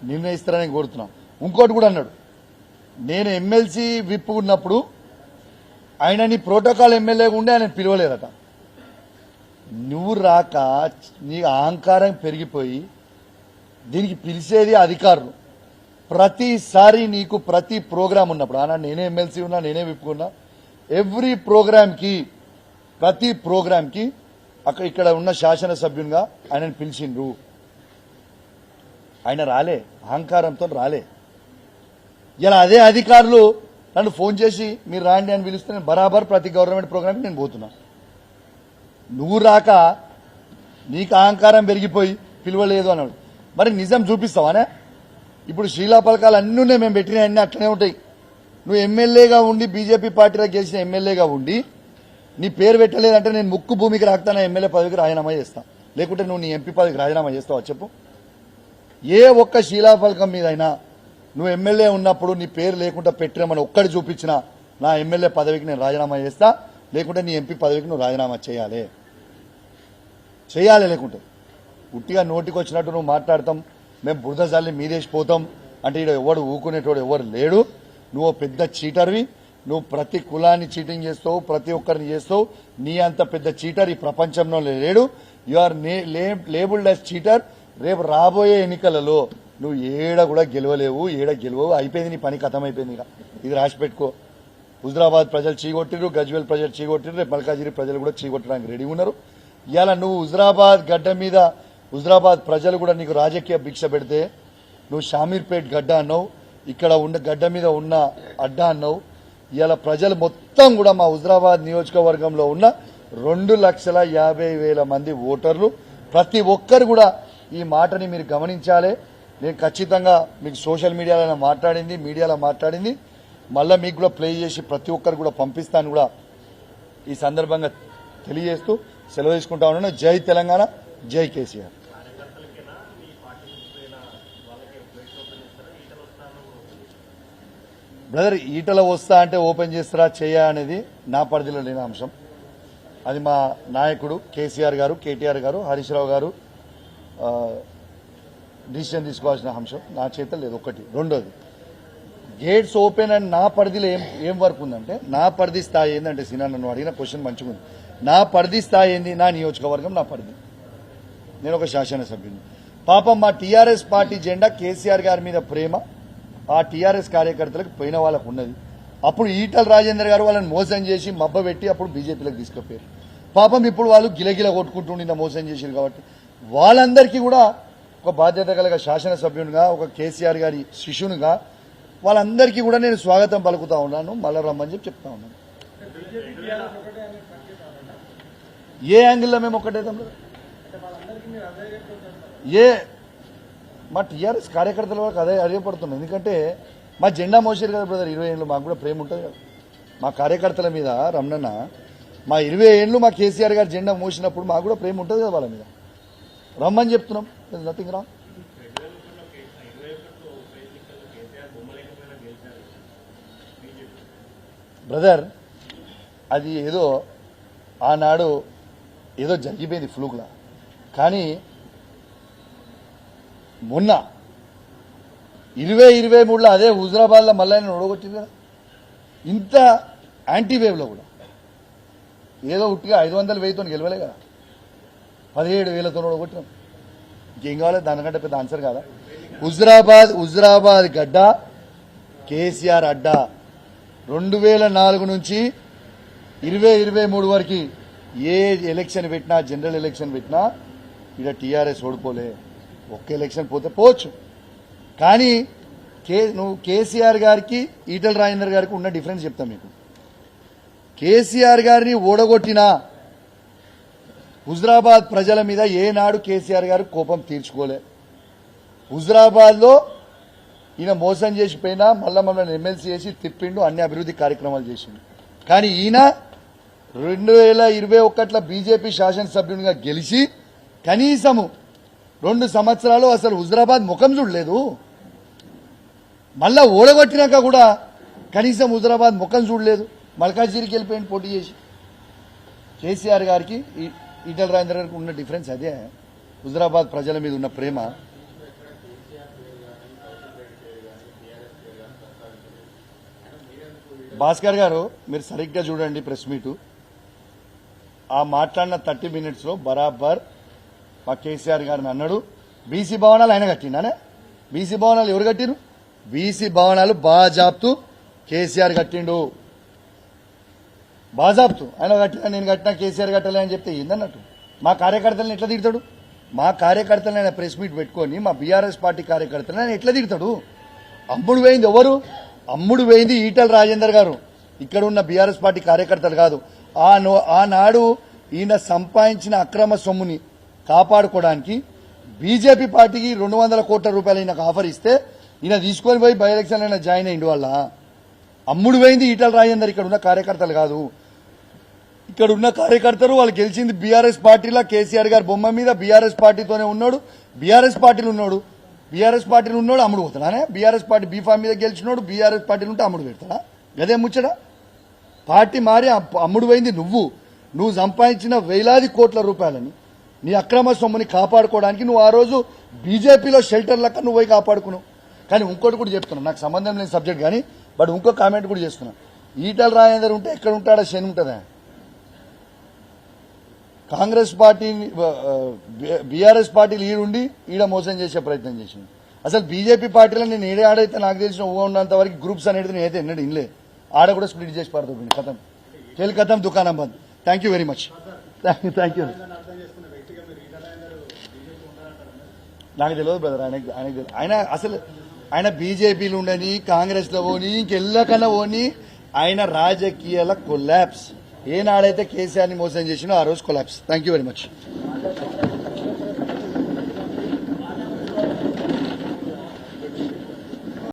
నిర్ణయిస్తారని కోరుతున్నాం. ఇంకోటి కూడా అన్నాడు, నేను ఎమ్మెల్సీ విప్ ఉన్నప్పుడు ఆయన నీ ప్రోటోకాల్ ఎమ్మెల్యేగా ఉండి ఆయన పిలవలేరట. నువ్వు రాక నీ అహంకారం పెరిగిపోయి దీనికి పిలిచేది అధికారులు. ప్రతిసారి నీకు ప్రతి ప్రోగ్రాం ఉన్నప్పుడు ఆనా నేనే ఎమ్మెల్సీ ఉన్నా, నేనే విప్పుకున్నా, ఎవ్రీ ప్రోగ్రాంకి ప్రతి ప్రోగ్రాంకి ఇక్కడ ఉన్న శాసనసభ్యునిగా ఆయనను పిలిచిండ్రు. ఆయన రాలే, అహంకారంతో రాలే. ఇలా అదే అధికారులు నన్ను ఫోన్ చేసి మీరు రాండి అని పిలిస్తే నేను బరాబర్ ప్రతి గవర్నమెంట్ ప్రోగ్రాంకి నేను పోతున్నా. నువ్వు రాక నీకు అహంకారం పెరిగిపోయి పిలవలేదు అన్నాడు. మరి నిజం చూపిస్తావానే? ఇప్పుడు శీలా పథకాలు అన్నీ మేము పెట్టిన అన్నీ అట్లనే ఉంటాయి. నువ్వు ఎమ్మెల్యేగా ఉండి బీజేపీ పార్టీలో గెలిచిన ఎమ్మెల్యేగా ఉండి నీ పేరు పెట్టలేదంటే నేను ముక్కు భూమికి రాకుతాను, ఎమ్మెల్యే పదవికి రాజీనామా చేస్తా. లేకుంటే నువ్వు నీ ఎంపీ పదవికి రాజీనామా చేస్తావా చెప్పు? ఏ ఒక్క శీలాఫలకం మీదైనా నువ్వు ఎమ్మెల్యే ఉన్నప్పుడు నీ పేరు లేకుండా పెట్టినామని ఒక్కడి చూపించినా నా ఎమ్మెల్యే పదవికి నేను రాజీనామా చేస్తా, లేకుంటే నీ ఎంపీ పదవికి నువ్వు రాజీనామా చేయాలి. లేకుంటే ఉట్టిగా నోటికి వచ్చినట్టు నువ్వు మాట్లాడతాం, మేము బురద జల్లి మీదేసిపోతాం అంటే ఇక్కడ ఎవడు ఊకునేటోడు ఎవరు లేడు. నువ్వు పెద్ద చీటర్వి. నువ్వు ప్రతి కులాన్ని చీటింగ్ చేస్తావు, ప్రతి ఒక్కరిని చేస్తావు. నీ అంత పెద్ద చీటర్ ఈ ప్రపంచంలో లేడు. You are labelled as cheater. రేపు రాబోయే ఎన్నికలలో నువ్వు ఏడ కూడా గెలవలేవు, అయిపోయింది నీ పని, కథం అయిపోయింది. ఇది రాసి పెట్టుకో. హుజరాబాద్ ప్రజలు చీగొట్టిరు, గజ్వేల్ ప్రజలు చీగొట్టిరు, రేపు మల్కాజిరి ప్రజలు కూడా చీగొట్టడానికి రెడీ ఉన్నారు. ఇవాళ నువ్వు హుజరాబాద్ గడ్డ మీద హుజరాబాద్ ప్రజలు కూడా నీకు రాజకీయ భిక్ష పెడితే నువ్వు షామీర్పేట్ గడ్డ అన్నావు, ఇక్కడ ఉన్న గడ్డ మీద ఉన్న అడ్డా అన్నావు. ఇవాళ ప్రజలు మొత్తం కూడా మా హుజరాబాద్ నియోజకవర్గంలో ఉన్న 2,50,000 మంది ఓటర్లు, ప్రతి ఒక్కరు కూడా ఈ మాటని మీరు గమనించాలి. నేను ఖచ్చితంగా మీకు సోషల్ మీడియాలో మాట్లాడింది మళ్ళీ మీకు కూడా ప్లే చేసి ప్రతి ఒక్కరు కూడా పంపిస్తాను కూడా ఈ సందర్భంగా తెలియజేస్తూ సెలవు తీసుకుంటా ఉన్నాను. జై తెలంగాణ, జై కేసీఆర్. బ్రదర్, ఈటల వస్తా అంటే ఓపెన్ చేస్తారా చేయ అనేది నా పరిధిలో లేని అంశం. అది మా నాయకుడు కేసీఆర్ గారు, కేటీఆర్ గారు, హరీష్ రావు గారు డిసిషన్ తీసుకోవాల్సిన అంశం. నా చేత లేదు. ఒకటి. రెండోది, గేట్స్ ఓపెన్ అండ్ నా పరిధిలో ఏం వర్క్ ఉందంటే, నా పరిధి స్థాయి ఏంటంటే సినా నన్ను అడిగిన క్వశ్చన్ మంచిగా ఉంది. నా పరిధి స్థాయి ఏంది? నా నియోజకవర్గం నా పరిధి. నేను ఒక శాసనసభ్యుని. పాపం మా టీఆర్ఎస్ పార్టీ జెండా కేసీఆర్ గారి మీద ప్రేమ ఆ టీఆర్ఎస్ కార్యకర్తలకు పోయిన వాళ్ళకు ఉన్నది. అప్పుడు ఈటల రాజేందర్ గారు వాళ్ళని మోసం చేసి మబ్బబెట్టి అప్పుడు బీజేపీలకు తీసుకుపోయారు. పాపం ఇప్పుడు వాళ్ళు గిలగిల కొట్టుకుంటుండి మోసం చేశారు. కాబట్టి వాళ్ళందరికీ కూడా ఒక బాధ్యత కలిగ శాసనసభ్యునిగా, ఒక కేసీఆర్ గారి శిష్యునిగా వాళ్ళందరికీ కూడా నేను స్వాగతం పలుకుతా ఉన్నాను. మళ్ళా రమ్మని చెప్తా ఉన్నాను. ఏ యాంగిల్లో మేము ఒక్కటేద్దాం? మా టీఆర్ఎస్ కార్యకర్తల వరకు అదే పడుతున్నాం. ఎందుకంటే మా జెండా మోసారు కదా బ్రదర్ 20 ఏళ్ళు. మాకు కూడా ప్రేమ ఉంటుంది కదా మా కార్యకర్తల మీద. రమణన్న, మా 20 ఏళ్ళు మా కేసీఆర్ గారు జెండా మోసినప్పుడు మాకు కూడా ప్రేమ ఉంటుంది కదా వాళ్ళ మీద. రమ్మని చెప్తున్నాం. Nothing wrong. బ్రదర్, అది ఏదో ఆనాడు ఏదో జరిగిపోయింది ఫ్లూక్లా. కానీ మొన్న 2023లో అదే హుజరాబాద్లో మళ్ళీ ఆయన ఓడగొట్టింది కదా. ఇంత యాంటీ వేవ్లో కూడా ఏదో ఉట్టిగా 500,000తో గెలవలే కదా, 17,000తో ఓడగొట్టినాం. ఇంకేం కావాలి? దానికంటే పెద్ద ఆన్సర్ కాదా? హుజరాబాద్ గడ్డ కేసీఆర్ అడ్డా. 2004 నుంచి 2023 వరకు ఏ ఎలక్షన్ పెట్టినా, జనరల్ ఎలక్షన్ పెట్టినా ఇక్కడ టీఆర్ఎస్ ఓడిపోలే. ఒక్క ఎలక్షన్ పోతే పోవచ్చు. కానీ నువ్వు కేసీఆర్ గారికి ఈటల రాజేందర్ గారికి ఉన్న డిఫరెన్స్ చెప్తా మీకు. కేసీఆర్ గారిని ఓడగొట్టినా హుజరాబాద్ ప్రజల మీద ఏనాడు కేసీఆర్ గారు కోపం తీర్చుకోలే. హుజరాబాద్లో ఈయన మోసం చేసిపోయినా మమ్మల్ని ఎమ్మెల్సీ చేసి తిప్పిండు, అన్ని అభివృద్ధి కార్యక్రమాలు చేసిండు. కానీ ఈయన 2021లో బీజేపీ శాసనసభ్యునిగా గెలిచి కనీసము 2 సంవత్సరాలు అసలు హుజరాబాద్ ముఖం చూడలేదు. మళ్ళా ఓడగొట్టినాక కూడా కనీసం హుజరాబాద్ ముఖం చూడలేదు. మల్కాజిరికి వెళ్ళిపోయింది పోటీ చేసి. కేసీఆర్ గారికి ఈటల రాజేందర్ గారికి ఉన్న డిఫరెన్స్ అదే. హుజరాబాద్ ప్రజల మీద ఉన్న ప్రేమ. భాస్కర్ గారు మీరు సరిగ్గా చూడండి ప్రెస్ మీటు. ఆ మాట్లాడిన 30 minutes లో బరాబర్ మా కేసీఆర్ గారిని అన్నాడు, బీసీ భవనాలు ఆయన కట్టిండానే. బీసీ భవనాలు ఎవరు కట్టిరు? బీసీ భవనాలు బాజాప్తు కేసీఆర్ కట్టిండు. బాజాప్తు ఆయన కట్టినా, నేను కట్టినా, కేసీఆర్ కట్టలే అని చెప్తే ఏందన్నట్టు? మా కార్యకర్తలను ఎట్లా తిడతాడు? మా కార్యకర్తలను ఆయన ప్రెస్ మీట్ పెట్టుకొని మా బీఆర్ఎస్ పార్టీ కార్యకర్తలను ఆయన ఎట్లా తిడతాడు? అమ్ముడు పోయింది ఎవరు? అమ్ముడు పోయింది ఈటల రాజేందర్ గారు. ఇక్కడ ఉన్న బీఆర్ఎస్ పార్టీ కార్యకర్తలు కాదు. ఆనాడు ఈయన సంపాదించిన అక్రమ సొమ్ముని కాపాడుకోవడానికి బీజేపీ పార్టీకి 200 కోట్ల రూపాయలు ఈయనకు ఆఫర్ ఇస్తే ఈయన తీసుకొని పోయి బై ఎలక్షన్ అయినా జాయిన్ అయ్యిండు. వల్ల అమ్ముడు పోయింది ఈటల రాజేందర్, ఇక్కడ ఉన్న కార్యకర్తలు కాదు. ఇక్కడ ఉన్న కార్యకర్తలు వాళ్ళు గెలిచింది బీఆర్ఎస్ పార్టీలో కేసీఆర్ గారి బొమ్మ మీద బీఆర్ఎస్ పార్టీతోనే ఉన్నాడు. బీఆర్ఎస్ పార్టీలు ఉన్నాడు అమ్ముడు పోతాడానే. బీఆర్ఎస్ పార్టీ బీఫామ్ మీద గెలిచినోడు బీఆర్ఎస్ పార్టీలు ఉంటే అమ్ముడు పెడతాడా? గదే ముచ్చడా? పార్టీ మారి అమ్ముడు పోయింది నువ్వు సంపాదించిన వేలాది కోట్ల రూపాయలని నీ అక్రమ సొమ్ముని కాపాడుకోవడానికి నువ్వు ఆ రోజు బీజేపీలో షెల్టర్ లెక్క నువ్వు పోయి కాపాడుకున్నావు. కానీ ఇంకోటి కూడా చెప్తున్నా, నాకు సంబంధం లేని సబ్జెక్ట్ కానీ బట్ ఇంకో కామెంట్ కూడా చేస్తున్నా. ఈటల రాజేందర్ ఉంటే ఎక్కడ ఉంటాడా? శని ఉంటుందా? కాంగ్రెస్ పార్టీ బీఆర్ఎస్ పార్టీలు ఈడుండి ఈడ మోసం చేసే ప్రయత్నం చేసింది. అసలు బీజేపీ పార్టీలో నేను ఏడే ఆడైతే నాకు తెలిసిన ఉన్నంత వరకు గ్రూప్స్ అనేది నేనైతే ఎన్నడూ ఇన్లే. ఆడ కూడా స్ప్లిట్ చేసి పడుతుంది. కథం కేల్ కథం దుకాణం బంద్. Thank you very much. Thank you. నాకు తెలియదు బ్రదర్, ఆయన అసలు ఆయన బీజేపీలు ఉండని కాంగ్రెస్ లో పోని ఇంకెళ్ళకన్నా పోని ఆయన రాజకీయాల కొలాప్స్. ఏనాడైతే కేసీఆర్ ని మోసం చేసినో ఆ రోజు collapse. Thank you very much.